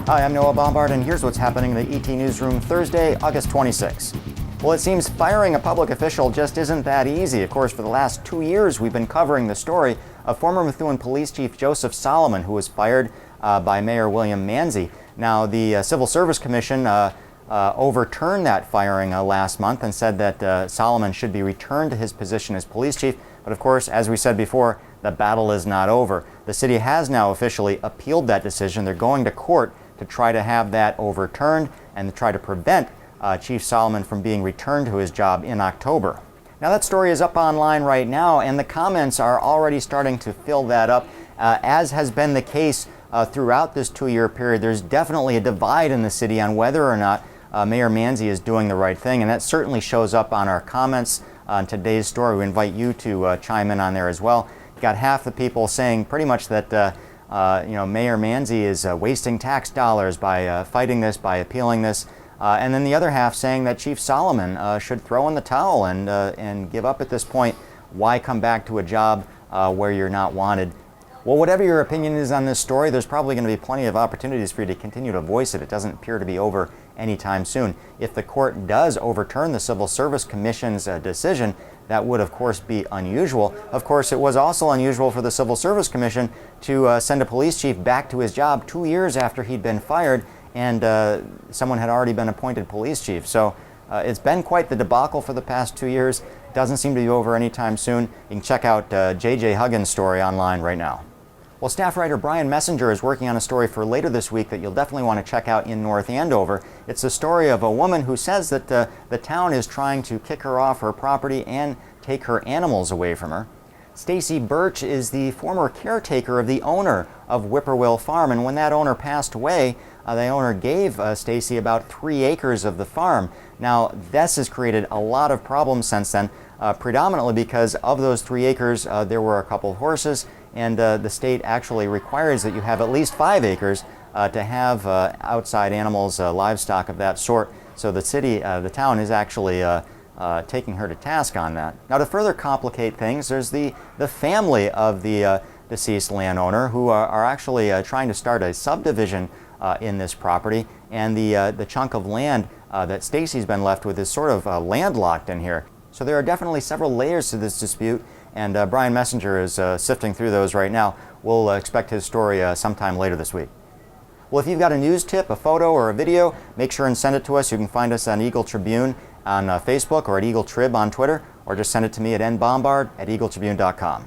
Hi, I'm Noah Bombard, and here's what's happening in the ET Newsroom Thursday, August 26. Well, it seems firing a public official just isn't that easy. Of course, for the last 2 years, we've been covering the story of former Methuen Police Chief Joseph Solomon, who was fired by Mayor William Manzi. Now, the Civil Service Commission overturned that firing last month and said that Solomon should be returned to his position as police chief. But of course, as we said before, the battle is not over. The city has now officially appealed that decision. They're going to court to try to have that overturned and to try to prevent Chief Solomon from being returned to his job in October. Now, that story is up online right now, and the comments are already starting to fill that up. As has been the case throughout this 2-year period, there's definitely a divide in the city on whether or not Mayor Manzi is doing the right thing, and that certainly shows up on our comments on today's story. We invite you to chime in on there as well. You got half the people saying pretty much that Mayor Manzi is wasting tax dollars by fighting this, by appealing this, and then the other half saying that Chief Solomon should throw in the towel and give up at this point. Why come back to a job where you're not wanted? Well, whatever your opinion is on this story, there's probably going to be plenty of opportunities for you to continue to voice it. It doesn't appear to be over anytime soon. If the court does overturn the Civil Service Commission's decision, that would, of course, be unusual. Of course, it was also unusual for the Civil Service Commission to send a police chief back to his job 2 years after he'd been fired and someone had already been appointed police chief. So it's been quite the debacle for the past 2 years. It doesn't seem to be over anytime soon. You can check out J.J. Huggins' story online right now. Well, staff writer Brian Messenger is working on a story for later this week that you'll definitely want to check out in North Andover. It's a story of a woman who says that the town is trying to kick her off her property and take her animals away from her. Stacy Birch is the former caretaker of the owner of Whippoorwill Farm, and when that owner passed away, the owner gave Stacy about 3 acres of the farm. Now, this has created a lot of problems since then, predominantly because of those 3 acres, there were a couple of horses, and the state actually requires that you have at least 5 acres to have outside animals, livestock of that sort. So the city, the town is actually taking her to task on that. Now, to further complicate things, there's the family of the deceased landowner who are actually trying to start a subdivision in this property, and the chunk of land that Stacy's been left with is sort of landlocked in here. So there are definitely several layers to this dispute, and Brian Messenger is sifting through those right now. We'll expect his story sometime later this week. Well, if you've got a news tip, a photo, or a video, make sure and send it to us. You can find us on Eagle-Tribune on Facebook or at Eagle-Trib on Twitter, or just send it to me at nbombard@eagletribune.com.